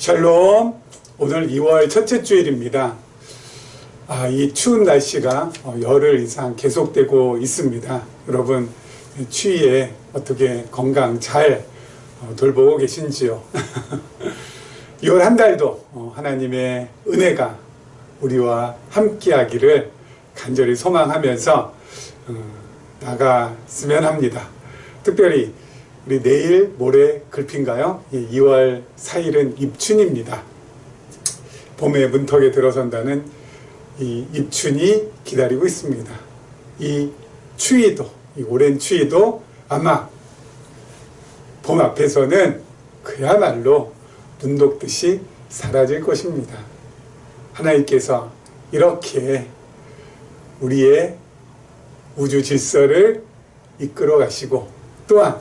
샬롬. 오늘 2월 첫째 주일입니다. 이 추운 날씨가 열흘 이상 계속되고 있습니다. 여러분 추위에 어떻게 건강 잘 돌보고 계신지요? 2월 한 달도 하나님의 은혜가 우리와 함께하기를 간절히 소망하면서 나갔으면 합니다. 특별히 우리 내일 모레 글피인가요? 2월 4일은 입춘입니다. 봄의 문턱에 들어선다는 이 입춘이 기다리고 있습니다. 이 추위도, 이 오랜 추위도 아마 봄 앞에서는 그야말로 눈 녹듯이 사라질 것입니다. 하나님께서 이렇게 우리의 우주 질서를 이끌어 가시고 또한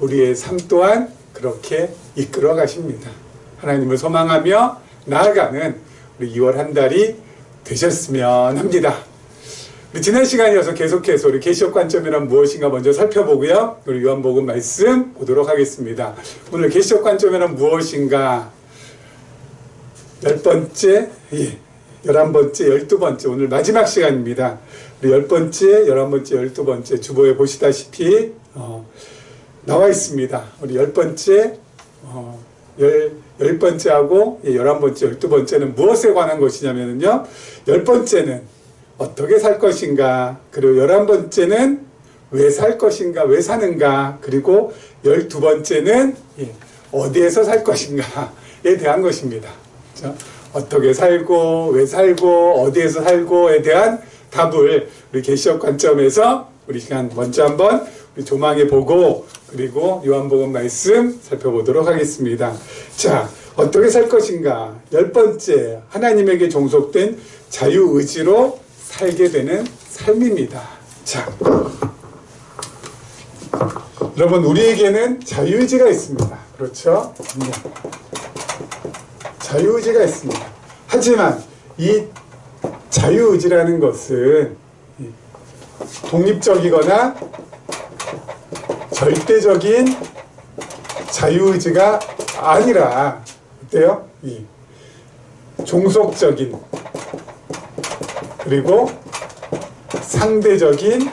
우리의 삶 또한 그렇게 이끌어 가십니다. 하나님을 소망하며 나아가는 우리 2월 한 달이 되셨으면 합니다. 우리 지난 시간이어서 계속해서 우리 계시록 관점이란 무엇인가 먼저 살펴보고요. 우리 요한복음 말씀 보도록 하겠습니다. 오늘 계시록 관점이란 무엇인가 10번째, 11번째, 12번째 오늘 마지막 시간입니다. 우리 10번째, 11번째, 12번째 주보에 보시다시피 나와 있습니다. 우리 10번째, 10번째하고 11번째, 12번째는 무엇에 관한 것이냐면요. 10번째는 어떻게 살 것인가, 그리고 11번째는 왜 살 것인가, 왜 사는가, 그리고 12번째는 어디에서 살 것인가에 대한 것입니다. 그렇죠? 어떻게 살고, 왜 살고, 어디에서 살고에 대한 답을 우리 계시록 관점에서 우리 시간 먼저 한번 우리 조망해 보고 그리고 요한복음 말씀 살펴보도록 하겠습니다. 자, 어떻게 살 것인가? 10번째, 하나님에게 종속된 자유의지로 살게 되는 삶입니다. 자, 여러분 우리에게는 자유의지가 있습니다. 그렇죠? 자유의지가 있습니다. 하지만 이 자유의지라는 것은 독립적이거나 절대적인 자유의지가 아니라 어때요? 종속적인 그리고 상대적인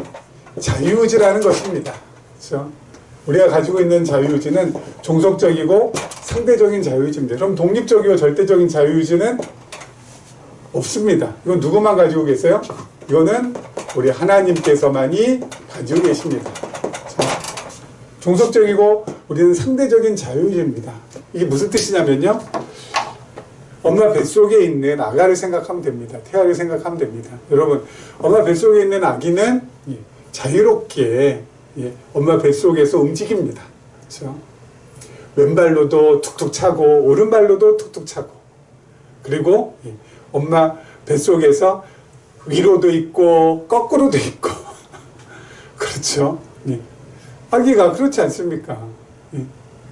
자유의지라는 것입니다. 그렇죠? 우리가 가지고 있는 자유의지는 종속적이고 상대적인 자유의지입니다. 그럼 독립적이고 절대적인 자유의지는 없습니다. 이건 누구만 가지고 계세요? 이거는 우리 하나님께서만이 가지고 계십니다. 종속적이고 우리는 상대적인 자유의지입니다. 이게 무슨 뜻이냐면요. 엄마 뱃속에 있는 아가를 생각하면 됩니다. 태아를 생각하면 됩니다. 여러분, 엄마 뱃속에 있는 아기는 자유롭게 엄마 뱃속에서 움직입니다. 그렇죠? 왼발로도 툭툭 차고 오른발로도 툭툭 차고 그리고 엄마 뱃속에서 위로도 있고 거꾸로도 있고 그렇죠? 아기가 그렇지 않습니까?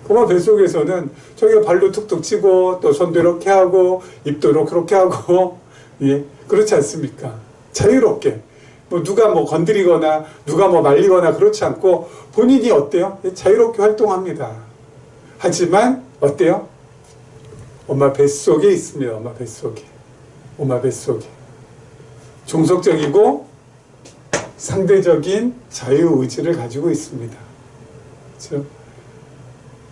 엄마 뱃속에서는 저기가 발로 툭툭 치고 또 손도 이렇게 하고 입도 이렇게 하고 그렇지 않습니까? 자유롭게 누가 건드리거나 누가 말리거나 그렇지 않고 본인이 어때요? 자유롭게 활동합니다. 하지만 어때요? 엄마 뱃속에 있습니다. 엄마 뱃속에 종속적이고 상대적인 자유의지를 가지고 있습니다. 그렇죠?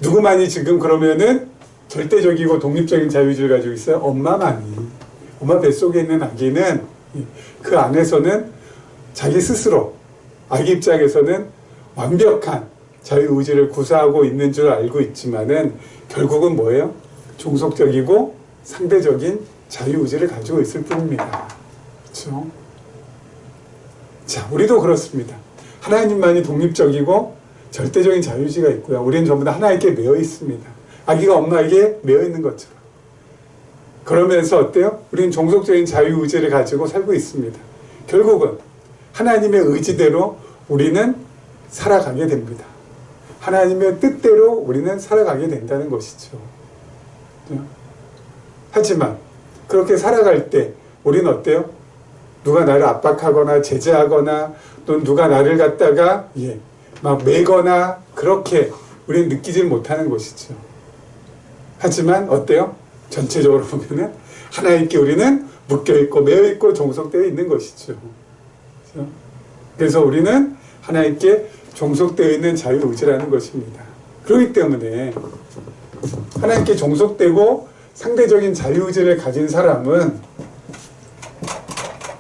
누구만이 지금 그러면은 절대적이고 독립적인 자유의지를 가지고 있어요? 엄마만이. 엄마 뱃속에 있는 아기는 그 안에서는 자기 스스로 아기 입장에서는 완벽한 자유의지를 구사하고 있는 줄 알고 있지만은 결국은 뭐예요? 종속적이고 상대적인 자유의지를 가지고 있을 뿐입니다. 그렇죠? 자, 우리도 그렇습니다. 하나님만이 독립적이고 절대적인 자유의지가 있고요. 우리는 전부 다 하나님께 매여 있습니다. 아기가 엄마에게 매여 있는 것처럼. 그러면서 어때요? 우리는 종속적인 자유의지를 가지고 살고 있습니다. 결국은 하나님의 의지대로 우리는 살아가게 됩니다. 하나님의 뜻대로 우리는 살아가게 된다는 것이죠. 하지만 그렇게 살아갈 때 우리는 어때요? 누가 나를 압박하거나 제재하거나 또 누가 나를 갖다가 막 매거나 그렇게 우리는 느끼질 못하는 것이죠. 하지만 어때요? 전체적으로 보면은 하나님께 우리는 묶여있고 매여있고 종속되어 있는 것이죠. 그래서 우리는 하나님께 종속되어 있는 자유의지라는 것입니다. 그렇기 때문에 하나님께 종속되고 상대적인 자유의지를 가진 사람은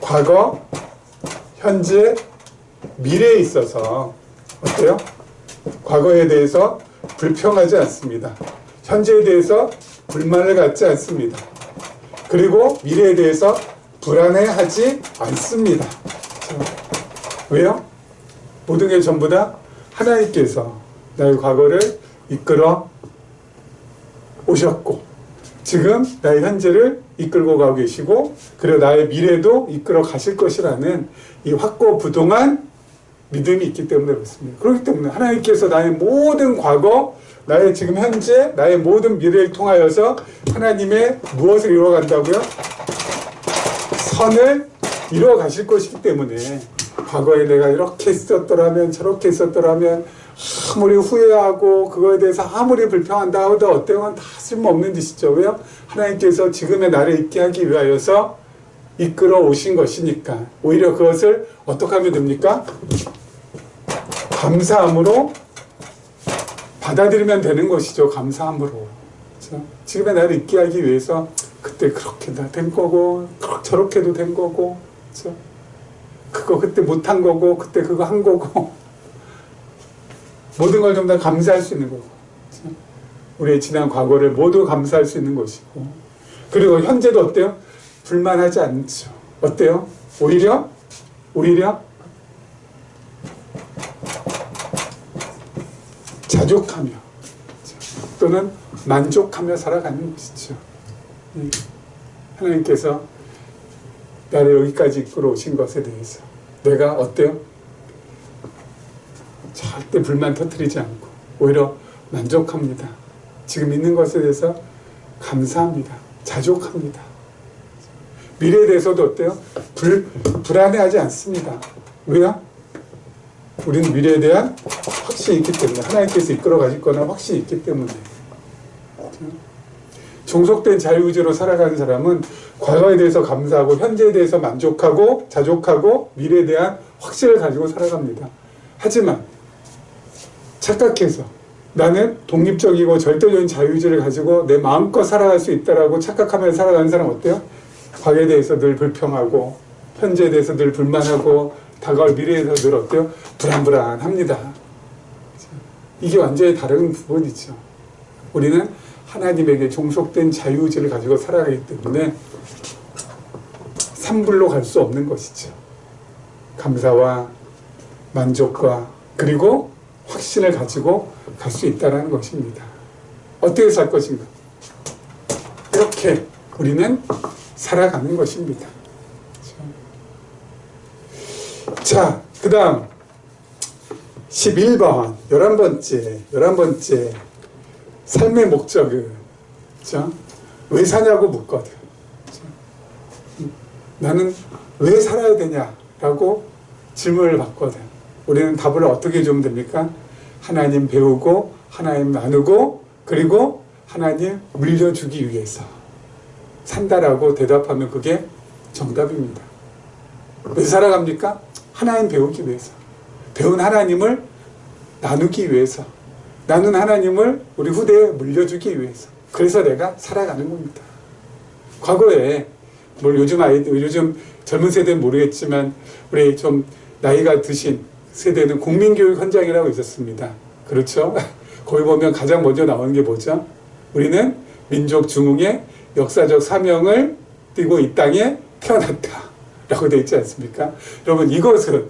과거, 현재, 미래에 있어서 어때요? 과거에 대해서 불평하지 않습니다. 현재에 대해서 불만을 갖지 않습니다. 그리고 미래에 대해서 불안해하지 않습니다. 왜요? 모든 게 전부 다 하나님께서 나의 과거를 이끌어 오셨고 지금 나의 현재를 이끌고 가고 계시고 그리고 나의 미래도 이끌어 가실 것이라는 이 확고부동한 믿음이 있기 때문에 그렇습니다. 그렇기 때문에 하나님께서 나의 모든 과거, 나의 지금 현재, 나의 모든 미래를 통하여서 하나님의 무엇을 이루어간다고요? 선을 이루어 가실 것이기 때문에 과거에 내가 이렇게 했었더라면 저렇게 했었더라면 아무리 후회하고 그거에 대해서 아무리 불평한다 하도 어때요? 다 쓸모없는 짓이죠. 왜요? 하나님께서 지금의 나를 있게 하기 위하여서 이끌어 오신 것이니까 오히려 그것을 어떻게 하면 됩니까? 감사함으로 받아들이면 되는 것이죠. 감사함으로. 그렇죠? 지금의 나를 있게 하기 위해서 그때 그렇게 다 된 거고 저렇게도 된 거고 그렇죠? 그거 그때 못한 거고 그때 그거 한 거고 모든 걸 좀 다 감사할 수 있는 거고 그렇죠? 우리의 지난 과거를 모두 감사할 수 있는 것이고 그리고 현재도 어때요? 불만하지 않죠. 어때요? 오히려 자족하며 또는 만족하며 살아가는 것이죠. 하나님께서 나를 여기까지 이끌어 오신 것에 대해서 내가 어때요? 절대 불만 터뜨리지 않고 오히려 만족합니다. 지금 있는 것에 대해서 감사합니다. 자족합니다. 미래에 대해서도 어때요? 불안해하지 않습니다. 왜요? 우리는 미래에 대한 확신이 있기 때문에 하나님께서 이끌어 가실 거나 확신이 있기 때문에 종속된 자유의지로 살아가는 사람은 과거에 대해서 감사하고 현재에 대해서 만족하고 자족하고 미래에 대한 확신을 가지고 살아갑니다. 하지만 착각해서 나는 독립적이고 절대적인 자유의지를 가지고 내 마음껏 살아갈 수 있다라고 착각하면서 살아가는 사람 어때요? 과거에 대해서 늘 불평하고 현재에 대해서 늘 불만하고 다가올 미래에 대해서 늘 어때요? 불안불안합니다. 이게 완전히 다른 부분이죠. 우리는 하나님에게 종속된 자유의지를 가지고 살아가기 때문에 산불로 갈 수 없는 것이죠. 감사와 만족과 그리고 확신을 가지고 갈 수 있다는 것입니다. 어떻게 살 것인가? 이렇게 우리는 살아가는 것입니다. 자, 그 다음 11번 11번째 삶의 목적은 그렇죠? 왜 사냐고 묻거든. 그렇죠? 나는 왜 살아야 되냐라고 질문을 받거든. 우리는 답을 어떻게 주면 됩니까? 하나님 배우고 하나님 나누고 그리고 하나님 물려주기 위해서 산다라고 대답하면 그게 정답입니다. 왜 살아갑니까? 하나님 배우기 위해서. 배운 하나님을 나누기 위해서. 나눈 하나님을 우리 후대에 물려주기 위해서. 그래서 내가 살아가는 겁니다. 과거에 요즘 젊은 세대는 모르겠지만 우리 좀 나이가 드신 세대는 국민교육 현장이라고 있었습니다. 그렇죠? 거기 보면 가장 먼저 나오는 게 뭐죠? 우리는 민족 중흥의 역사적 사명을 띠고 이 땅에 태어났다 라고 되어 있지 않습니까? 여러분 이것은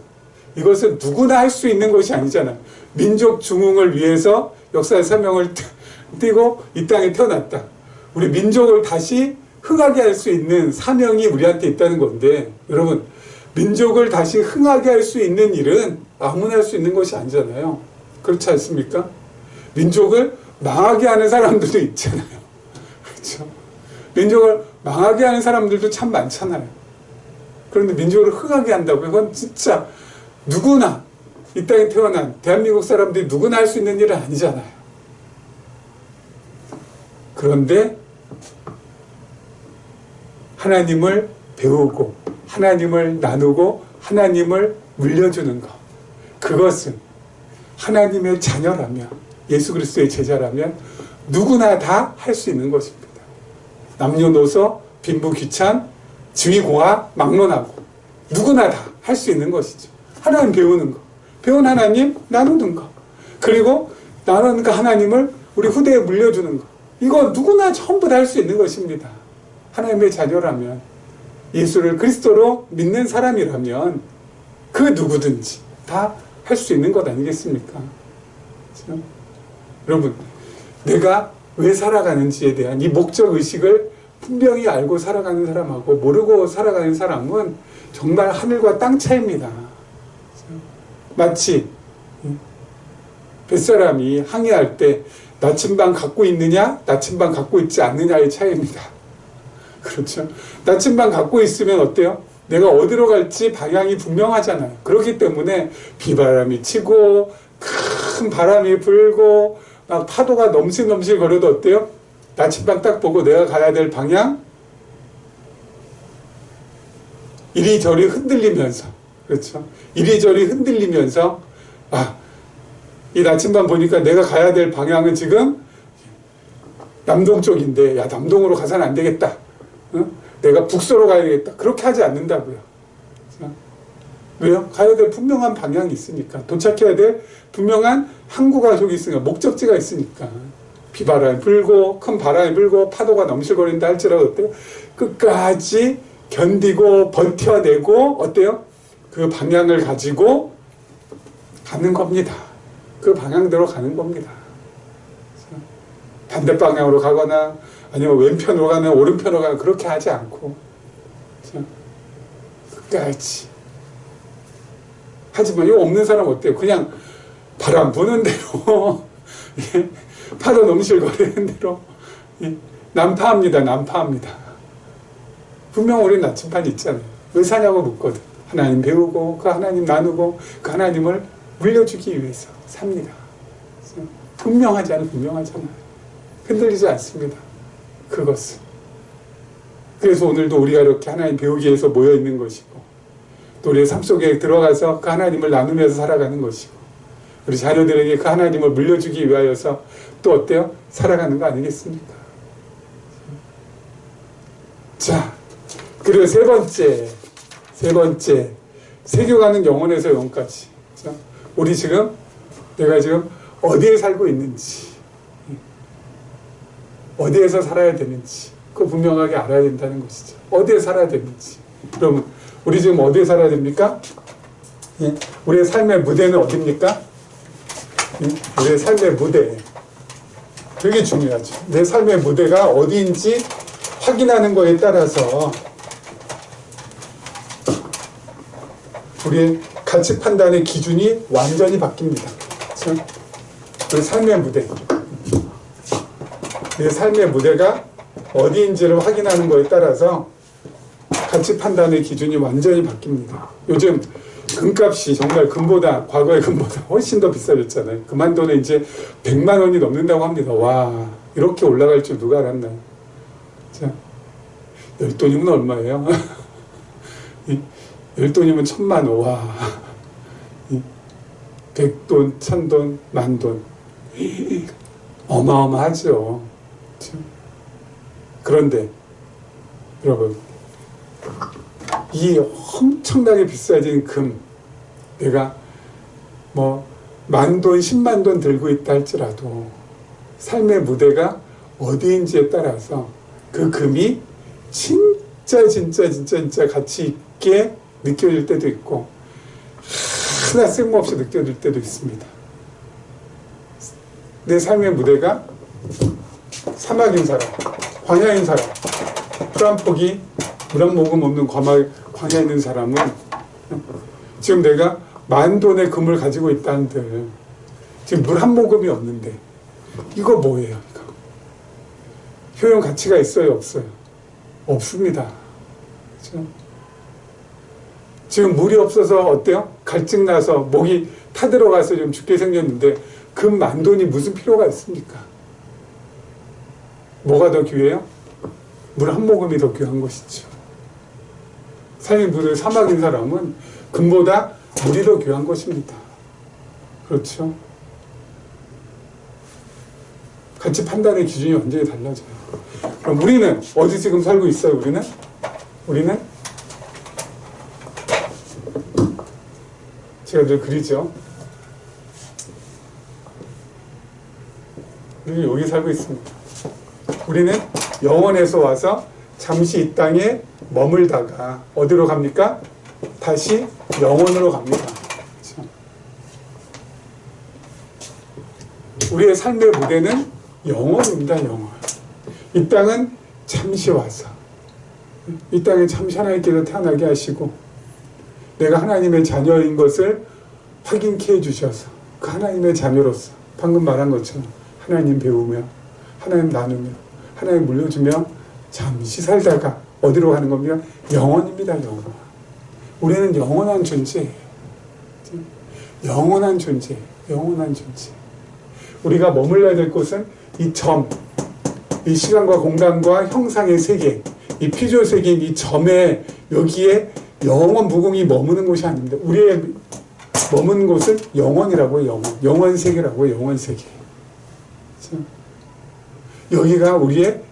누구나 할 수 있는 것이 아니잖아요. 민족 중흥을 위해서 역사의 사명을 띠고 이 땅에 태어났다. 우리 민족을 다시 흥하게 할 수 있는 사명이 우리한테 있다는 건데 여러분 민족을 다시 흥하게 할 수 있는 일은 아무나 할 수 있는 것이 아니잖아요. 그렇지 않습니까? 민족을 망하게 하는 사람들도 있잖아요. 그렇죠? 민족을 망하게 하는 사람들도 참 많잖아요. 그런데 민족을 흥하게 한다고 이건 진짜 누구나 이 땅에 태어난 대한민국 사람들이 누구나 할 수 있는 일은 아니잖아요. 그런데 하나님을 배우고 하나님을 나누고 하나님을 물려주는 것, 그것은 하나님의 자녀라면, 예수 그리스도의 제자라면 누구나 다 할 수 있는 것입니다. 남녀노소, 빈부 귀천, 지위 고하, 막론하고 누구나 다 할 수 있는 것이죠. 하나님 배우는 거, 배운 하나님 나누는 거, 그리고 나누는 그 하나님을 우리 후대에 물려주는 거, 이거 누구나 전부 다 할 수 있는 것입니다. 하나님의 자녀라면, 예수를 그리스도로 믿는 사람이라면 그 누구든지 다 할 수 있는 것 아니겠습니까? 그렇죠? 여러분, 내가 왜 살아가는지에 대한 이 목적의식을 분명히 알고 살아가는 사람하고 모르고 살아가는 사람은 정말 하늘과 땅 차이입니다. 그렇죠? 마치 뱃사람이 항해할 때 나침반 갖고 있느냐, 나침반 갖고 있지 않느냐의 차이입니다. 그렇죠? 나침반 갖고 있으면 어때요? 내가 어디로 갈지 방향이 분명하잖아요. 그렇기 때문에 비바람이 치고 큰 바람이 불고 막 파도가 넘실넘실 거려도 어때요? 나침반 딱 보고 내가 가야 될 방향, 이리저리 흔들리면서, 그렇죠? 이리저리 흔들리면서, 이 나침반 보니까 내가 가야 될 방향은 지금 남동 쪽인데, 야, 남동으로 가서는 안 되겠다. 내가 북서로 가야 되겠다. 그렇게 하지 않는다고요. 그렇죠? 왜요? 가야 될 분명한 방향이 있으니까. 도착해야 될 분명한 항구가 저기 있으니까. 목적지가 있으니까. 비바람이 불고, 큰 바람이 불고, 파도가 넘실거린다 할지라도 어때요? 끝까지 견디고, 버텨내고, 어때요? 그 방향을 가지고 가는 겁니다. 그 방향대로 가는 겁니다. 반대 방향으로 가거나, 아니면 왼편으로 가나 오른편으로 가나 그렇게 하지 않고, 그렇죠? 끝까지. 하지만 이거 없는 사람 어때요? 그냥 바람 부는 대로 파도 넘실거리는 대로 난파합니다. 난파합니다. 분명 우리 나침반 있잖아요. 왜 사냐고 묻거든. 하나님 배우고 그 하나님 나누고 그 하나님을 물려주기 위해서 삽니다. 분명하잖아요. 분명하잖아요. 흔들리지 않습니다. 그것은. 그래서 오늘도 우리가 이렇게 하나님 배우기 위해서 모여 있는 것이고, 또 우리의 삶 속에 들어가서 그 하나님을 나누면서 살아가는 것이고, 우리 자녀들에게 그 하나님을 물려주기 위하여서 또 어때요? 살아가는 거 아니겠습니까? 자, 그리고 세 번째, 세교가는 영혼에서 영혼까지. 자, 우리 지금, 내가 지금 어디에 살고 있는지, 어디에서 살아야 되는지, 그거 분명하게 알아야 된다는 것이죠. 어디에 살아야 되는지. 그럼 우리 지금 어디에 살아야 됩니까? 예? 우리의 삶의 무대는 어디입니까? 예? 우리의 삶의 무대. 되게 중요하죠. 내 삶의 무대가 어디인지 확인하는 거에 따라서 우리의 가치 판단의 기준이 완전히 바뀝니다. 그렇죠? 우리 삶의 무대. 내 삶의 무대가 어디인지를 확인하는 거에 따라서 가치 판단의 기준이 완전히 바뀝니다. 요즘 금값이 정말 과거의 금보다 훨씬 더 비싸졌잖아요. 금한 돈에 이제 100만 원이 넘는다고 합니다. 와, 이렇게 올라갈 줄 누가 알았나요? 자, 10돈이면 얼마예요? 10돈이면 1000만 원. 와, 100돈, 1000돈, 만돈. 어마어마하죠. 그런데 여러분, 이 엄청나게 비싸진 금, 내가 뭐 만돈, 10만 돈 들고 있다 할지라도 삶의 무대가 어디인지에 따라서 그 금이 진짜 가치 있게 느껴질 때도 있고 하나 쓸모없이 느껴질 때도 있습니다. 내 삶의 무대가 사막인 사람, 광야인 사람, 풀 한 포기, 물 한 모금 없는 광야에 있는 사람은 지금 내가 만 돈의 금을 가지고 있다는데 지금 물 한 모금이 없는데 이거 뭐예요? 이거 효용 가치가 있어요? 없어요? 없습니다. 그렇죠? 지금 물이 없어서 어때요? 갈증 나서 목이 타들어가서 좀 죽게 생겼는데 금 만 돈이 무슨 필요가 있습니까? 뭐가 더 귀해요? 물 한 모금이 더 귀한 것이죠. 삶의 물을 사막인 사람은 금보다 물이 더 귀한 것입니다. 그렇죠? 가치 판단의 기준이 완전히 달라져요. 그럼 우리는 어디 지금 살고 있어요? 우리는 제가 늘 그리죠. 우리는 여기 살고 있습니다. 우리는 영원에서 와서 잠시 이 땅에 머물다가 어디로 갑니까? 다시 영원으로 갑니다. 그렇죠? 우리의 삶의 무대는 영원입니다. 영원. 이 땅은 잠시 와서 이 땅에 잠시 하나님께서 태어나게 하시고 내가 하나님의 자녀인 것을 확인케 해주셔서 그 하나님의 자녀로서 방금 말한 것처럼 하나님 배우며 하나님 나누며 하나님 물려주며 잠시 살다가 어디로 가는 겁니까? 영원입니다. 영원. 우리는 영원한 존재예요. 영원한 존재예요. 영원한 존재. 우리가 머물러야 될 곳은 이 점, 이 시간과 공간과 형상의 세계, 이 피조 세계인 이 점에 여기에 영원 무궁이 머무는 곳이 아닙니다. 우리의 머무는 곳은 영원이라고요. 영원. 영원 세계라고요. 영원 세계. 그렇죠? 여기가 우리의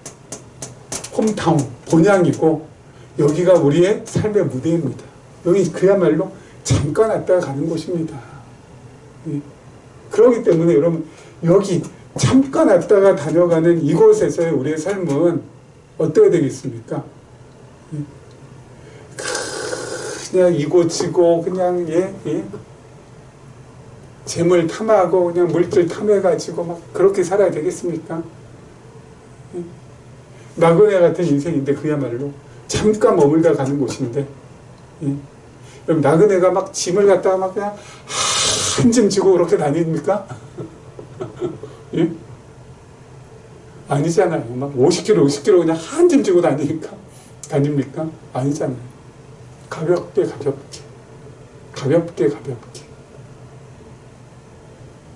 홈타운, 본향이고 여기가 우리의 삶의 무대입니다. 여기 그야말로 잠깐 왔다가 가는 곳입니다. 그렇기 때문에 여러분 여기 잠깐 왔다가 다녀가는 이곳에서의 우리의 삶은 어때야 되겠습니까? 그냥 이곳이고 그냥 재물 탐하고 그냥 물질 탐해가지고 막 그렇게 살아야 되겠습니까? 나그네 같은 인생인데 그야말로 잠깐 머물다 가는 곳인데 여러분 나그네가 막 짐을 갖다가 막 그냥 한 짐 지고 그렇게 다닙니까? 예? 아니잖아요. 막 50kg 그냥 한 짐 지고 다닙니까? 아니잖아요. 가볍게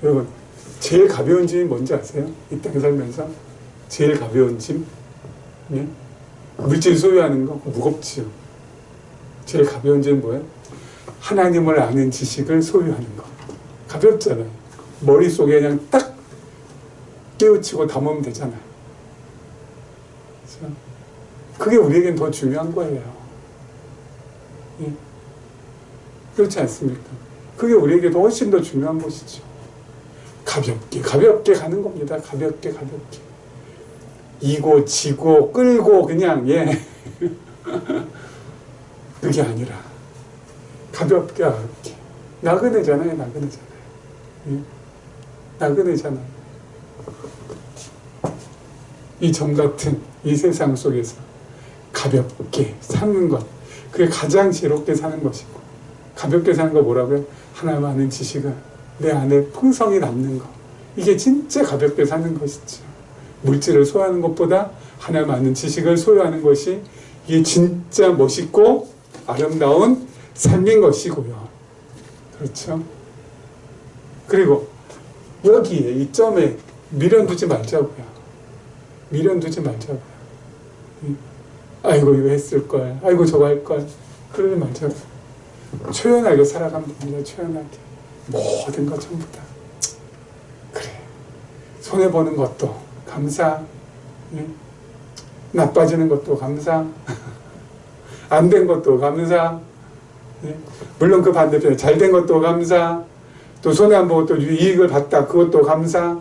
여러분 제일 가벼운 짐이 뭔지 아세요? 이 땅에 살면서 제일 가벼운 짐? 예? 물질 소유하는 거 무겁지요. 제일 가벼운 짐은 뭐예요? 하나님을 아는 지식을 소유하는 거. 가볍잖아요. 머릿속에 그냥 딱 깨우치고 담으면 되잖아요. 그렇죠? 그게 우리에겐 더 중요한 거예요. 예? 그렇지 않습니까? 그게 우리에게 훨씬 더 중요한 것이죠. 가볍게 가는 겁니다. 가볍게. 이고 지고 끌고 그냥 그게 아니라 가볍게 나그네잖아요. 나그네잖아요. 이 점 같은 이 세상 속에서 가볍게 사는 것, 그게 가장 지혜롭게 사는 것이고, 가볍게 사는 거 뭐라고요? 하나님 아는 지식을 내 안에 풍성히 남는 것, 이게 진짜 가볍게 사는 것이죠. 물질을 소유하는 것보다 하나님 아는 지식을 소유하는 것이 이게 진짜 멋있고 아름다운 삶인 것이고요. 그렇죠? 그리고 여기에 이 점에 미련 두지 말자고요. 아이고 이거 했을걸, 아이고 저거 할걸, 그러지 말자고요. 초연하게 살아가면 됩니다. 초연하게. 모든 것 전부 다. 그래. 손해보는 것도 감사. 나빠지는 것도 감사. 안 된 것도 감사. 물론 그 반대편에 잘 된 것도 감사. 또 손해 안 보고 또 이익을 봤다. 그것도 감사.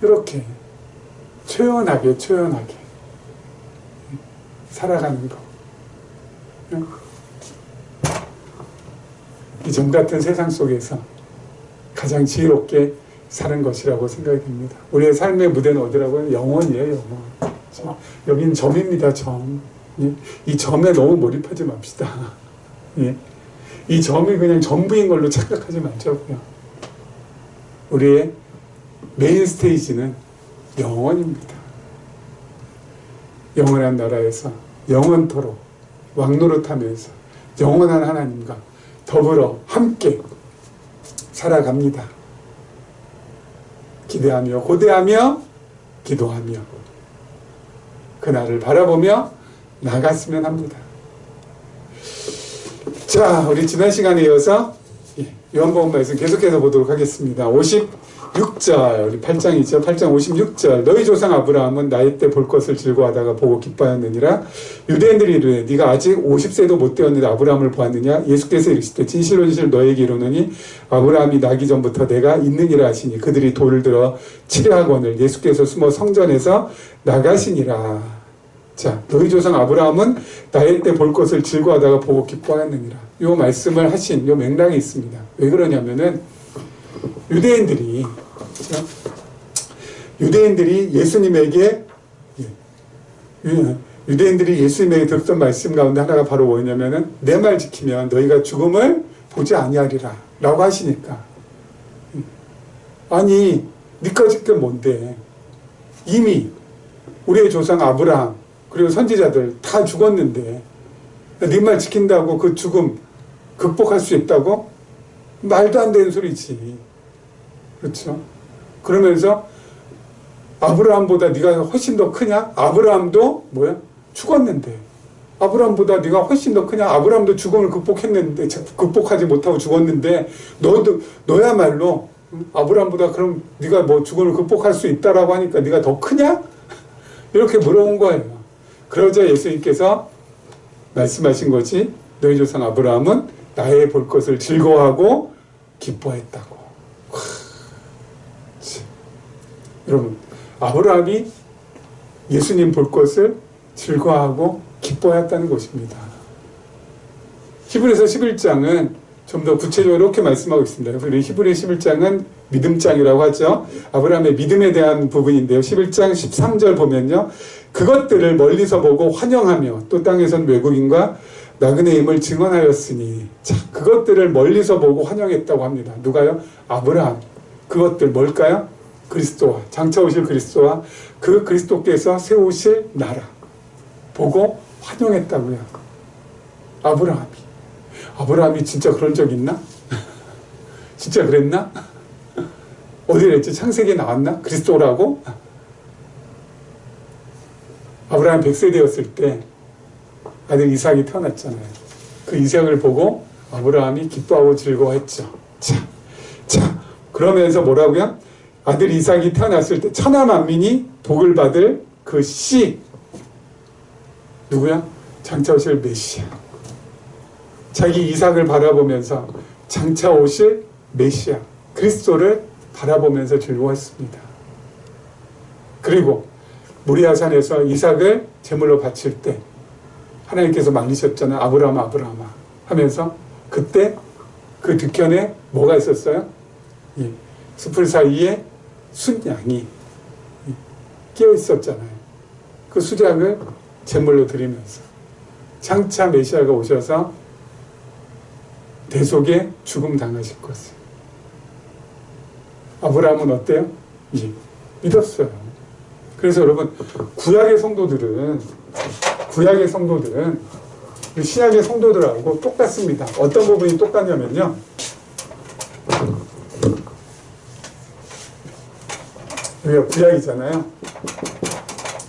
이렇게 초연하게 살아가는 거. 이 점 같은 세상 속에서 가장 지혜롭게 사는 것이라고 생각이 됩니다. 우리의 삶의 무대는 어디라고요? 영원이에요. 영원. 여긴 점입니다. 점. 이 점에 너무 몰입하지 맙시다. 이 점이 그냥 전부인 걸로 착각하지 말자고요. 우리의 메인 스테이지는 영원입니다. 영원한 나라에서 영원토록 왕노릇하면서 영원한 하나님과 더불어 함께 살아갑니다. 기대하며 고대하며 기도하며 그날을 바라보며 나갔으면 합니다. 자, 우리 지난 시간에 이어서 요한복음 말씀 계속해서 보도록 하겠습니다. 56절, 우리 8장이죠. 8장 56절. 너희 조상 아브라함은 나이 때 볼 것을 즐거워하다가 보고 기뻐하였느니라. 유대인들이 이르되 네가 아직 50세도 못 되었는데 아브라함을 보았느냐? 예수께서 이르시되 진실로 진실 너에게 이르노니 아브라함이 나기 전부터 내가 있느니라 하시니 그들이 돌을 들어 치려 하거늘 예수께서 숨어 성전에서 나가시니라. 자, 너희 조상 아브라함은 나이 때 볼 것을 즐거워하다가 보고 기뻐하였느니라. 요 말씀을 하신 요 맥락이 있습니다. 왜 그러냐면은 유대인들이 예수님에게 들었던 말씀 가운데 하나가 바로 뭐냐면은 내 말 지키면 너희가 죽음을 보지 아니하리라 라고 하시니까, 아니 니까 지금 뭔데, 이미 우리의 조상 아브라함 그리고 선지자들 다 죽었는데 네 말 지킨다고 그 죽음 극복할 수 있다고? 말도 안 되는 소리지. 그렇죠? 그러면서 아브라함보다 네가 훨씬 더 크냐? 아브라함도 뭐야? 죽었는데. 아브라함보다 네가 훨씬 더 크냐? 아브라함도 죽음을 극복했는데, 극복하지 못하고 죽었는데 너야말로 아브라함보다 그럼 네가 뭐 죽음을 극복할 수 있다라고 하니까 네가 더 크냐? 이렇게 물어본 거예요. 그러자 예수님께서 말씀하신 거지. 너희 조상 아브라함은 나의 볼 것을 즐거워하고 기뻐했다고. 여러분, 아브라함이 예수님 볼 것을 즐거워하고 기뻐했다는 것입니다. 히브리서 11장은 좀 더 구체적으로 이렇게 말씀하고 있습니다. 히브리 11장은 믿음장이라고 하죠. 아브라함의 믿음에 대한 부분인데요. 11장 13절 보면요. 그것들을 멀리서 보고 환영하며 또 땅에선 외국인과 나그네 임을 증언하였으니. 자, 그것들을 멀리서 보고 환영했다고 합니다. 누가요? 아브라함. 그것들 뭘까요? 그리스도와, 장차 오실 그리스도와 그 그리스도께서 세우실 나라 보고 환영했다고요. 아브라함이 진짜 그런 적 있나? 진짜 그랬나? 어디 그랬지? 창세기에 나왔나? 그리스도라고? 아브라함 100세 되었을 때 아들 이삭이 태어났잖아요. 그 이삭을 보고 아브라함이 기뻐하고 즐거워했죠. 자, 그러면서 뭐라고요? 아들 이삭이 태어났을 때 천하 만민이 복을 받을 그 씨, 누구야? 장차 오실 메시아. 자기 이삭을 바라보면서 장차 오실 메시아 그리스도를 바라보면서 즐거워했습니다. 그리고 모리아산에서 이삭을 제물로 바칠 때 하나님께서 말리셨잖아요. 아브라함아 하면서 그때 그 뒤편에 뭐가 있었어요? 숲을 사이에 순양이 끼어 있었잖아요. 그 수작을 제물로 드리면서 장차 메시아가 오셔서 대속에 죽음 당하실 것을. 아브라함은 어때요? 믿었어요. 그래서 여러분, 구약의 성도들은 신약의 성도들하고 똑같습니다. 어떤 부분이 똑같냐면요. 우리가 구약이잖아요.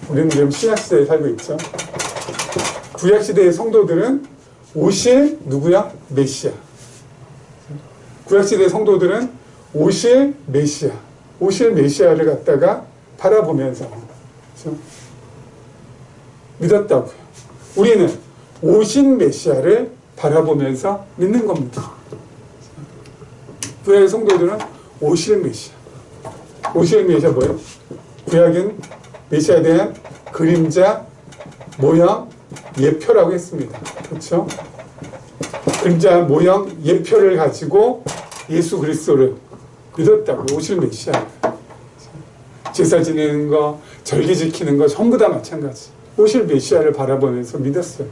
우리는 지금 신약시대에 살고 있죠. 구약시대의 성도들은 오실 누구야? 메시아. 구약시대 성도들은 오실 메시아를 갖다가 바라보면서 그렇죠? 믿었다고요. 우리는 오신 메시아를 바라보면서 믿는 겁니다. 구약의 성도들은 오실 메시아 뭐예요? 구약은 메시아에 대한 그림자, 모형, 예표라고 했습니다. 그렇죠? 그림자, 모형, 예표를 가지고 예수 그리스도를 믿었다고. 오실 메시아. 제사 지내는 거, 절기 지키는 거 전부 다 마찬가지. 오실 메시아를 바라보면서 믿었어요.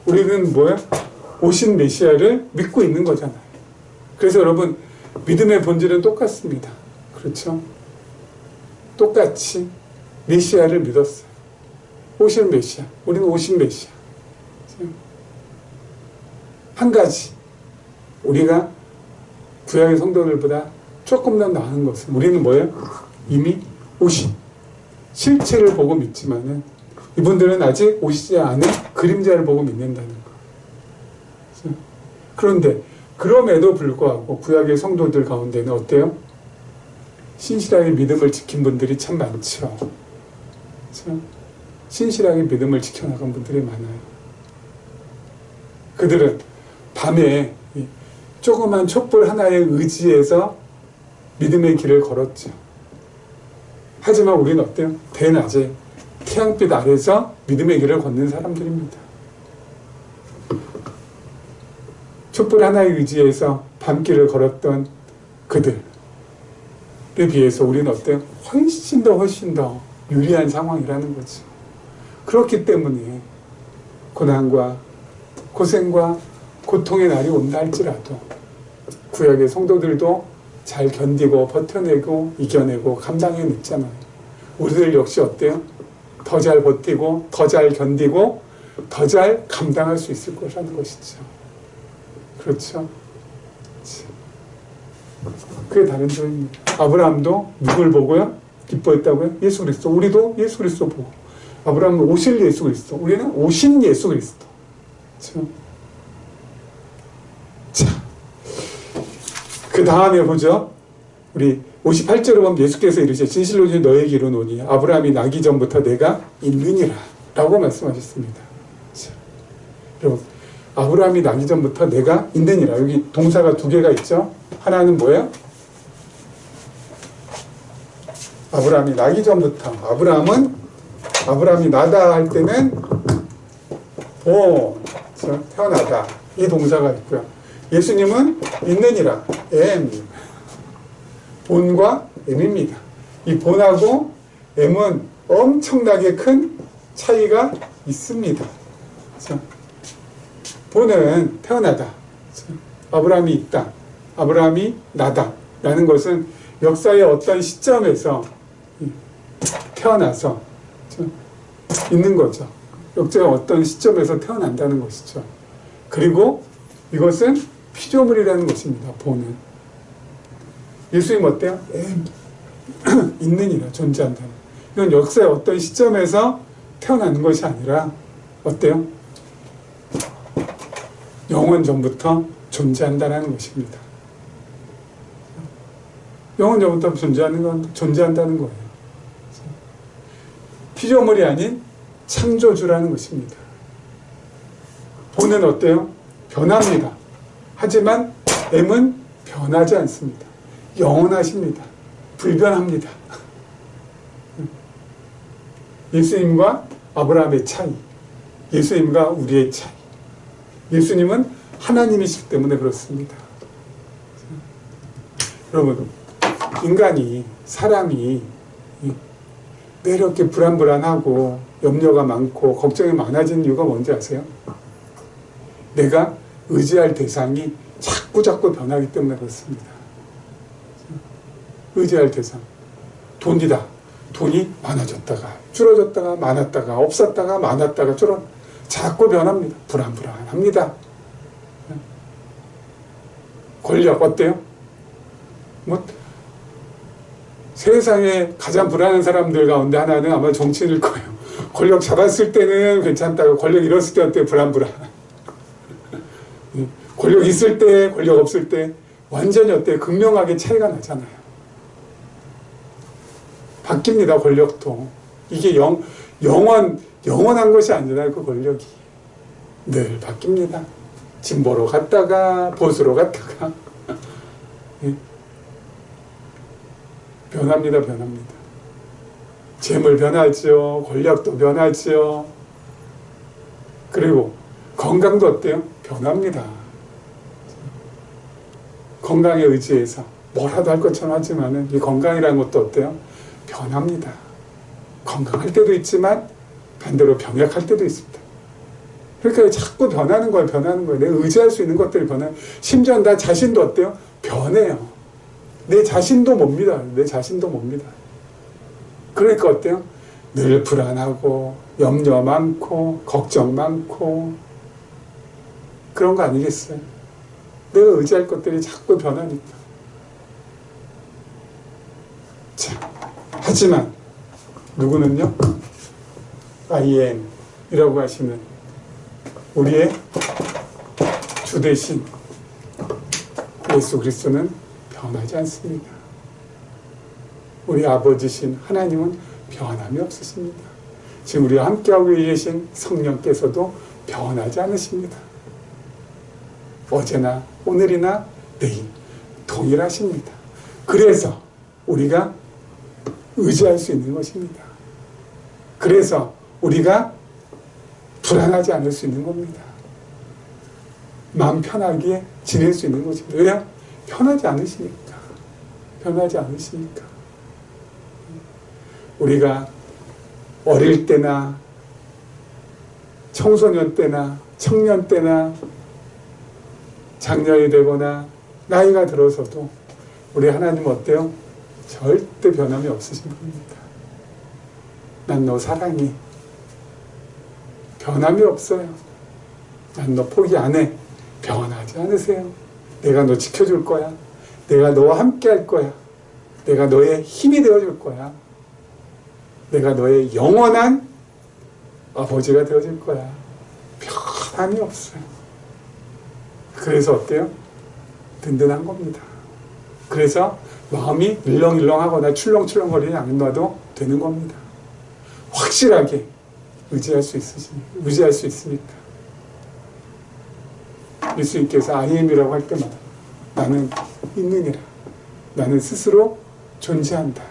우리는 뭐야? 오신 메시아를 믿고 있는 거잖아요. 그래서 여러분, 믿음의 본질은 똑같습니다. 그렇죠? 똑같이 메시아를 믿었어요. 오실 메시아. 우리는 오신 메시아. 한 가지, 우리가 구약의 성도들보다 조금 더 나은 것은, 우리는 뭐예요? 이미 오신 실체를 보고 믿지만은 이분들은 아직 오시지 않은 그림자를 보고 믿는다는 거. 그런데 그럼에도 불구하고 구약의 성도들 가운데는 어때요? 신실하게 믿음을 지킨 분들이 참 많죠. 그렇죠? 신실하게 믿음을 지켜나간 분들이 많아요. 그들은 밤에 조그만 촛불 하나에 의지해서 믿음의 길을 걸었죠. 하지만 우리는 어때요? 대낮에 태양빛 아래서 믿음의 길을 걷는 사람들입니다. 촛불 하나에 의지해서 밤길을 걸었던 그들에 비해서 우리는 어때요? 훨씬 더 유리한 상황이라는 거죠. 그렇기 때문에 고난과 고생과 고통의 날이 온다 할지라도 구약의 성도들도 잘 견디고 버텨내고 이겨내고 감당해냈잖아요. 우리들 역시 어때요? 더 잘 버티고 더 잘 견디고 더 잘 감당할 수 있을 거라는 것이죠. 그렇죠? 그게 다른 점입니다. 아브라함도 누굴 보고요? 기뻐했다고요? 예수 그리스도. 우리도 예수 그리스도 보고. 아브라함은 오실 예수 그리스도. 우리는 오신 예수 그리스도. 그렇죠? 자, 그 다음에 보죠. 우리 58절에 보면 예수께서 이르시되 진실로 너에게 이르노니 아브라함이 나기 전부터 내가 있느니라 라고 말씀하셨습니다. 자, 여러분, 아브라함이 나기 전부터 내가 있느니라. 여기 동사가 두 개가 있죠. 하나는 뭐예요? 아브라함이 나기 전부터. 아브라함이 나다 할 때는 태어나다 이 동사가 있고요. 예수님은 있느니라. 본과 M입니다. 이 본하고 M은 엄청나게 큰 차이가 있습니다. 본은 태어나다. 아브라함이 있다. 아브라함이 나다. 라는 것은 역사의 어떤 시점에서 태어나서 있는 거죠. 역사의 어떤 시점에서 태어난다는 것이죠. 그리고 이것은 피조물이라는 것입니다. 본은. 예수님 어때요? 있느니라. 존재한다. 이건 역사의 어떤 시점에서 태어나는 것이 아니라 어때요? 영원 전부터 존재한다는 것입니다. 영원 전부터 존재한다는 거예요. 피조물이 아닌 창조주라는 것입니다. 본은 어때요? 변합니다. 하지만 M은 변하지 않습니다. 영원하십니다. 불변합니다. 예수님과 아브라함의 차이, 예수님과 우리의 차이. 예수님은 하나님이시기 때문에 그렇습니다. 여러분, 사람이 왜 이렇게 불안불안하고 염려가 많고 걱정이 많아지는 이유가 뭔지 아세요? 내가 의지할 대상이 자꾸 변하기 때문에 그렇습니다. 의지할 대상. 돈이다. 돈이 많아졌다가 줄어졌다가 많았다가 없었다가 많았다가 자꾸 변합니다. 불안합니다. 권력 어때요? 세상에 가장 불안한 사람들 가운데 하나는 아마 정치인일 거예요. 권력 잡았을 때는 괜찮다고, 권력 잃었을 때 어때요? 불안. 권력 있을 때, 권력 없을 때 완전히 어때요? 극명하게 차이가 나잖아요. 바뀝니다. 권력도. 이게 영원한 것이 아니라 그 권력이 늘 바뀝니다. 진보로 갔다가 보수로 갔다가 변합니다. 재물 변하죠. 권력도 변하죠. 그리고 건강도 어때요? 변합니다. 건강에 의지해서 뭐라도 할 것처럼 하지만은 이 건강이라는 것도 어때요? 변합니다. 건강할 때도 있지만 반대로 병약할 때도 있습니다. 그러니까 자꾸 변하는 거예요. 내가 의지할 수 있는 것들이 변해요. 심지어 나 자신도 어때요? 변해요. 내 자신도 뭡니다. 그러니까 어때요? 늘 불안하고 염려 많고 걱정 많고 그런 거 아니겠어요? 내가 의지할 것들이 자꾸 변하니까. 자, 하지만 누구는요? I am이라고 하시는 우리의 주 대신 예수 그리스도는 변하지 않습니다. 우리 아버지신 하나님은 변함이 없으십니다. 지금 우리와 함께하고 계신 성령께서도 변하지 않으십니다. 어제나 오늘이나 내일 동일하십니다. 그래서 우리가 의지할 수 있는 것입니다. 그래서 우리가 불안하지 않을 수 있는 겁니다. 마음 편하게 지낼 수 있는 것입니다. 왜냐? 편하지 않으시니까. 편하지 않으시니까. 우리가 어릴 때나 청소년 때나 청년 때나 장년이 되거나 나이가 들어서도 우리 하나님 어때요? 절대 변함이 없으신 분입니다. 난 너 사랑해. 변함이 없어요. 난 너 포기 안 해. 변하지 않으세요. 내가 너 지켜줄 거야. 내가 너와 함께 할 거야. 내가 너의 힘이 되어줄 거야. 내가 너의 영원한 아버지가 되어줄 거야. 변함이 없어요. 그래서 어때요? 든든한 겁니다. 그래서 마음이 일렁일렁하거나 출렁출렁거리지 않아도 되는 겁니다. 확실하게 의지할 수 있으니까. 예수님께서 I am이라고 할 때마다 나는 있느니라. 나는 스스로 존재한다.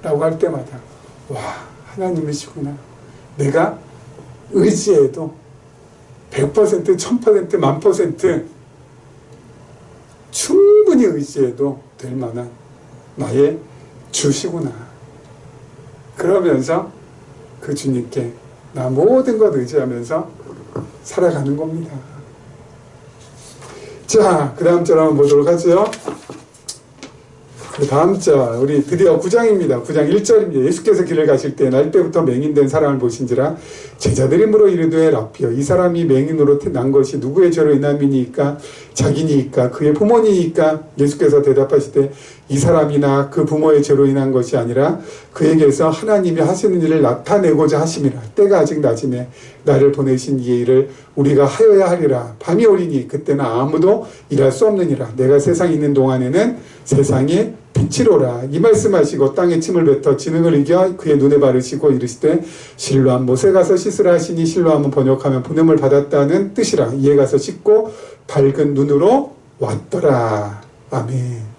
라고 할 때마다 와, 하나님이시구나. 내가 의지해도 100%, 1000%, 1000% 충분히 의지해도 될 만한 나의 주시구나. 그러면서 그 주님께 나 모든 것 의지하면서 살아가는 겁니다. 자, 그 다음 절 한번 보도록 하죠. 그 다음 절, 우리 드디어 9장입니다. 9장 1절입니다. 예수께서 길을 가실 때 날 때부터 맹인된 사람을 보신지라 제자들이 물어 이르되 라피어 이 사람이 맹인으로 난 것이 누구의 죄로 인함이니까 자기니까 그의 부모니까 예수께서 대답하시되 이 사람이나 그 부모의 죄로 인한 것이 아니라 그에게서 하나님이 하시는 일을 나타내고자 하심이라. 때가 아직 낮음에 나를 보내신 이의 일을 우리가 하여야 하리라. 밤이 오리니 그때는 아무도 일할 수 없느니라. 내가 세상에 있는 동안에는 세상에 빛이로라. 이 말씀하시고 땅에 침을 뱉어 지능을 이겨 그의 눈에 바르시고 이르시되 실로암 못에 가서 씻으라 하시니 실로암은 번역하면 부름을 받았다는 뜻이라. 이에 가서 씻고 밝은 눈으로 왔더라. 아멘.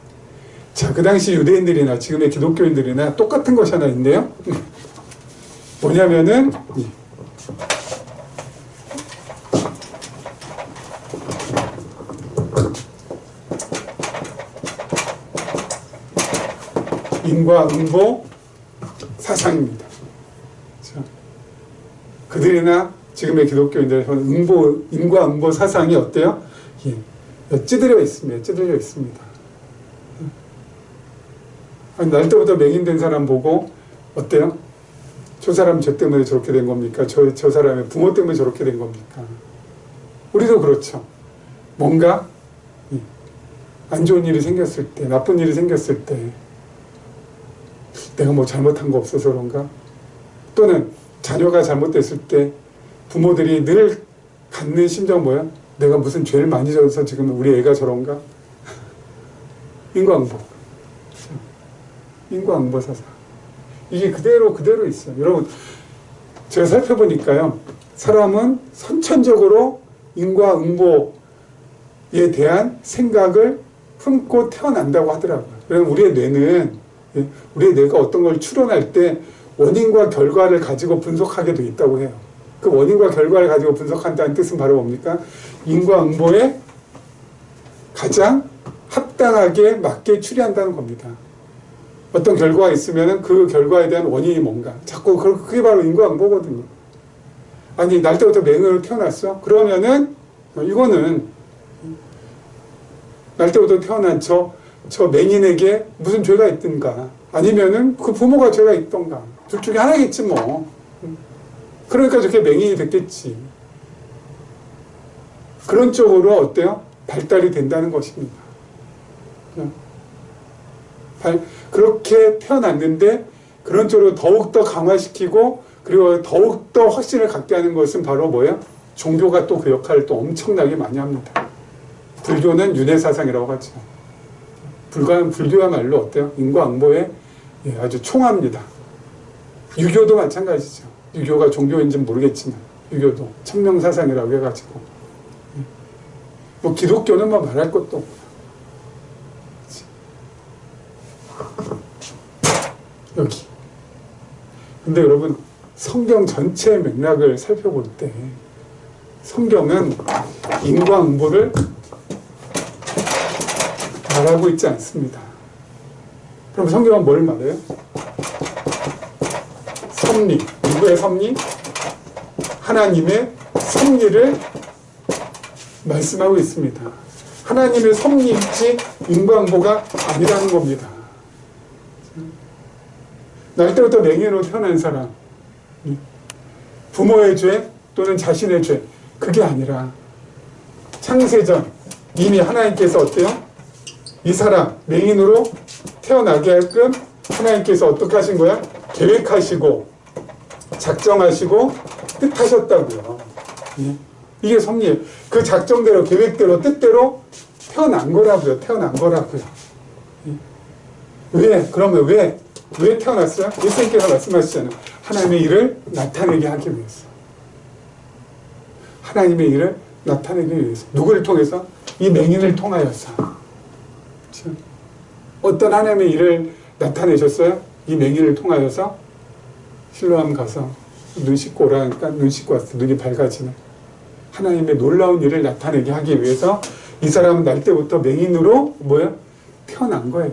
자, 그 당시 유대인들이나 지금의 기독교인들이나 똑같은 것이 하나 있네요. 뭐냐면은 인과응보 사상입니다. 그들이나 지금의 기독교인들은 인과응보 사상이 어때요? 찌들려 있습니다. 찌들려 있습니다. 날 때부터 맹인된 사람 보고 어때요? 저 사람 죄 때문에 저렇게 된 겁니까? 저 사람의 부모 때문에 저렇게 된 겁니까? 우리도 그렇죠. 뭔가 안 좋은 일이 생겼을 때, 나쁜 일이 생겼을 때 내가 뭐 잘못한 거 없어서 그런가? 또는 자녀가 잘못됐을 때 부모들이 늘 갖는 심정 뭐야? 내가 무슨 죄를 많이 져서 지금 우리 애가 저런가? 인과응보. 인과응보 사상. 이게 그대로 있어요. 여러분, 제가 살펴보니까요. 사람은 선천적으로 인과응보에 대한 생각을 품고 태어난다고 하더라고요. 그러면 우리의 뇌가 어떤 걸 추론할 때 원인과 결과를 가지고 분석하게 돼 있다고 해요. 그 원인과 결과를 가지고 분석한다는 뜻은 바로 뭡니까? 인과응보에 가장 합당하게 맞게 추리한다는 겁니다. 어떤 결과가 있으면 그 결과에 대한 원인이 뭔가. 자꾸 그게 바로 인과응보거든요. 아니, 날 때부터 맹인으로 태어났어? 그러면은 이거는 날 때부터 태어난 저 맹인에게 무슨 죄가 있든가 아니면은 그 부모가 죄가 있던가 둘 중에 하나겠지 뭐. 그러니까 저렇게 맹인이 됐겠지. 그런 쪽으로 어때요? 발달이 된다는 것입니다. 그렇게 태어났는데 그런 쪽으로 더욱더 강화시키고 그리고 더욱더 확신을 갖게 하는 것은 바로 뭐예요? 종교가 또 그 역할을 또 엄청나게 많이 합니다. 불교는 윤회사상이라고 하죠. 불교야말로 어때요? 인과응보에 아주 총합니다. 유교도 마찬가지죠. 유교가 종교인지는 모르겠지만 유교도 천명사상이라고 해가지고 뭐 기독교는 뭐 말할 것도 없고 여기. 근데 여러분 성경 전체의 맥락을 살펴볼 때 성경은 인과응보를 말하고 있지 않습니다. 그럼 성경은 뭘 말해요? 섭리. 누구의 섭리? 하나님의 섭리를 말씀하고 있습니다. 하나님의 섭리이지 인과응보가 아니라는 겁니다. 날 때부터 맹인으로 태어난 사람, 부모의 죄 또는 자신의 죄, 그게 아니라 창세전 이미 하나님께서 어때요? 이 사람 맹인으로 태어나게 할끔 하나님께서 어떻게 하신 거야? 계획하시고 작정하시고 뜻하셨다고요. 이게 섭리예요. 그 작정대로 계획대로 뜻대로 태어난 거라고요. 태어난 거라고요. 왜? 그러면 왜 태어났어요? 예수님께서 말씀하시잖아요. 하나님의 일을 나타내게 하기 위해서. 하나님의 일을 나타내기 위해서. 누구를 통해서? 이 맹인을 통하여서. 그렇죠? 어떤 하나님의 일을 나타내셨어요? 이 맹인을 통하여서 실로암 가서 눈 씻고 오라니까 눈 씻고 왔어요. 눈이 밝아지는. 하나님의 놀라운 일을 나타내게 하기 위해서 이 사람은 날 때부터 맹인으로 태어난 거예요.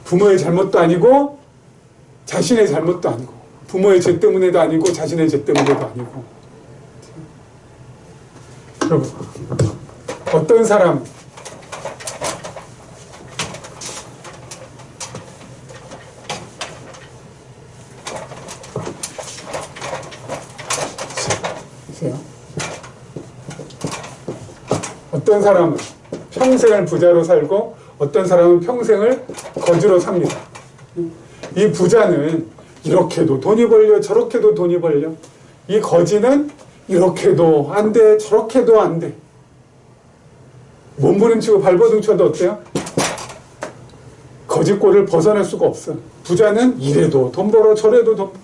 부모의 잘못도 아니고 자신의 잘못도 아니고 부모의 죄 때문에도 아니고 자신의 죄 때문에도 아니고. 여러분 어떤 사람 어떤 사람은 평생을 부자로 살고 어떤 사람은 평생을 거지로 삽니다. 이 부자는 이렇게도 돈이 벌려 저렇게도 돈이 벌려. 이 거지는 이렇게도 안 돼 저렇게도 안 돼. 몸부림치고 발버둥쳐도 어때요? 거지꼴을 벗어날 수가 없어. 부자는 이래도 돈 벌어 저래도 돈 벌어.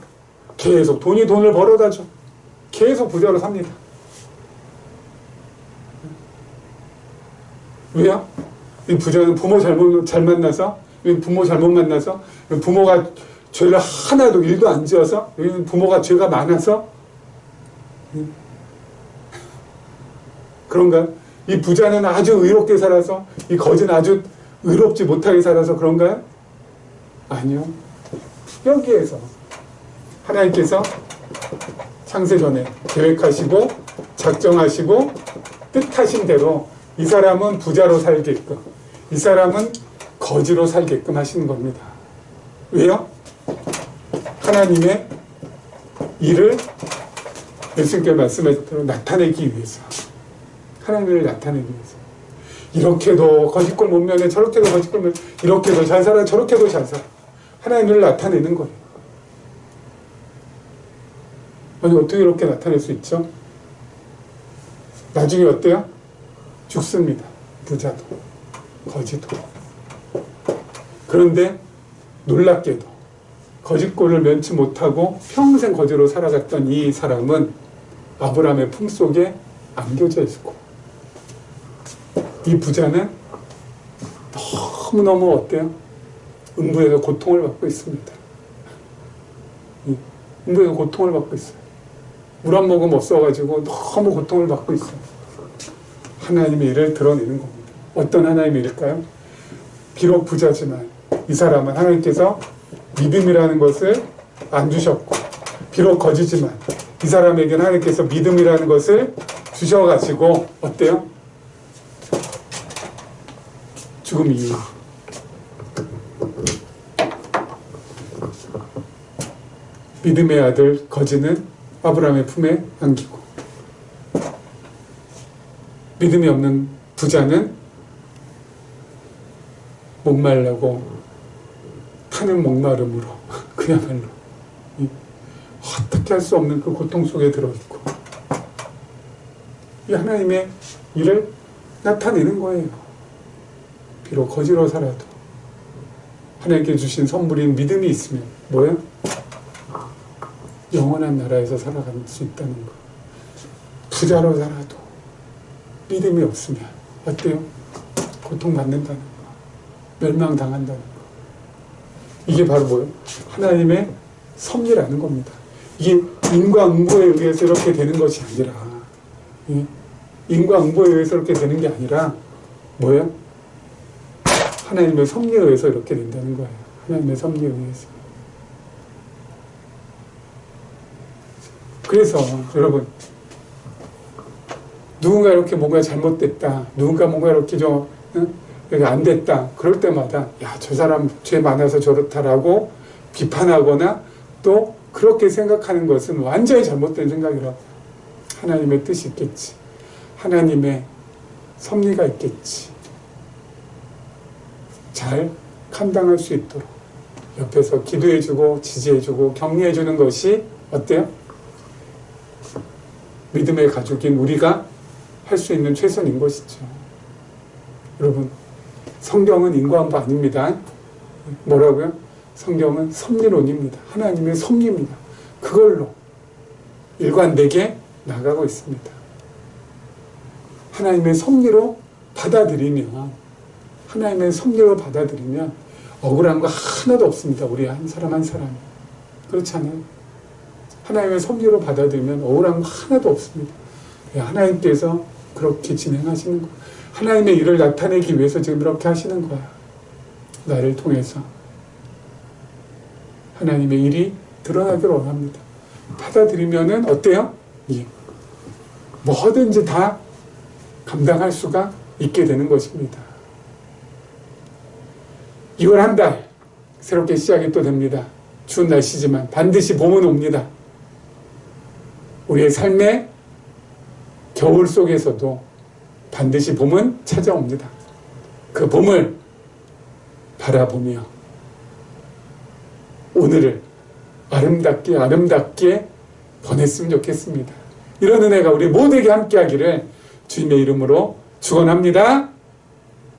계속 돈을 벌어다 줘. 계속 부자로 삽니다. 왜요? 이 부자는 부모 잘 만나서, 부모 잘못 만나서, 부모가 죄를 하나도 일도 안 지어서, 부모가 죄가 많아서, 그런가? 이 부자는 아주 의롭게 살아서, 이 거지는 아주 의롭지 못하게 살아서 그런가요? 아니요. 여기에서 하나님께서 창세전에 계획하시고 작정하시고 뜻하신 대로 이 사람은 부자로 살게끔, 이 사람은 거지로 살게끔 하시는 겁니다. 왜요? 하나님의 일을 예수님께 말씀하신 대로 나타내기 위해서. 하나님을 나타내기 위해서. 이렇게도 거짓골 못 면해, 저렇게도 거짓골 면해, 이렇게도 잘 살아, 저렇게도 잘 살아. 하나님을 나타내는 거예요. 아니, 어떻게 이렇게 나타낼 수 있죠? 나중에 어때요? 죽습니다. 부자도, 거지도. 그런데 놀랍게도 거짓골을 면치 못하고 평생 거지로 살아갔던 이 사람은 아브라함의 품속에 안겨져 있고, 이 부자는 너무너무 어때요? 음부에서 고통을 받고 있습니다. 음부에서 고통을 받고 있어요. 물 한 모금 없어가지고 너무 고통을 받고 있어요. 하나님의 일을 드러내는 겁니다. 어떤 하나님의 일일까요? 비록 부자지만 이 사람은 하나님께서 믿음이라는 것을 안 주셨고, 비록 거지지만 이 사람에게는 하나님께서 믿음이라는 것을 주셔가지고 어때요? 죽음 이후 믿음의 아들 거지는 아브라함의 품에 안기고, 믿음이 없는 부자는 목말라고 타는 목마름으로 그냥 그야말로 어떻게 할 수 없는 그 고통 속에 들어있고 이 하나님의 일을 나타내는 거예요. 비록 거지로 살아도 하나님께 주신 선물인 믿음이 있으면 뭐예요? 영원한 나라에서 살아갈 수 있다는 거. 부자로 살아도 믿음이 없으면 어때요? 고통받는다는 거. 멸망당한다는 거. 이게 바로 뭐예요? 하나님의 섭리라는 겁니다. 이게 인과응보에 의해서 이렇게 되는 것이 아니라 인과응보에 의해서 이렇게 되는 게 아니라 뭐예요? 하나님의 섭리에 의해서 이렇게 된다는 거예요. 하나님의 섭리에 의해서. 그래서 여러분 누군가 이렇게 뭔가 잘못됐다, 누군가 뭔가 이렇게 좀 안 됐다 그럴 때마다 야, 저 사람 죄 많아서 저렇다라고 비판하거나 또 그렇게 생각하는 것은 완전히 잘못된 생각이라. 하나님의 뜻이 있겠지, 하나님의 섭리가 있겠지, 잘 감당할 수 있도록 옆에서 기도해주고 지지해주고 격려해주는 것이 어때요? 믿음의 가족인 우리가 할 수 있는 최선인 것이죠. 여러분, 성경은 인과응보 아닙니다. 뭐라고요? 성경은 섭리론입니다. 하나님의 섭리입니다. 그걸로 일관되게 나가고 있습니다. 하나님의 섭리로 받아들이면 억울한 거 하나도 없습니다. 우리 한 사람 한 사람이. 그렇지 않아요? 하나님의 섭리로 받아들이면 억울한 거 하나도 없습니다. 하나님께서 그렇게 진행하시는 거예요. 하나님의 일을 나타내기 위해서 지금 이렇게 하시는 거야. 나를 통해서 하나님의 일이 드러나기를 원합니다. 받아들이면은 어때요? 예. 뭐든지 다 감당할 수가 있게 되는 것입니다. 2월 한 달 새롭게 시작이 또 됩니다. 추운 날씨지만 반드시 봄은 옵니다. 우리의 삶의 겨울 속에서도 반드시 봄은 찾아옵니다. 그 봄을 바라보며 오늘을 아름답게 보냈으면 좋겠습니다. 이런 은혜가 우리 모두에게 함께하기를 주님의 이름으로 축원합니다.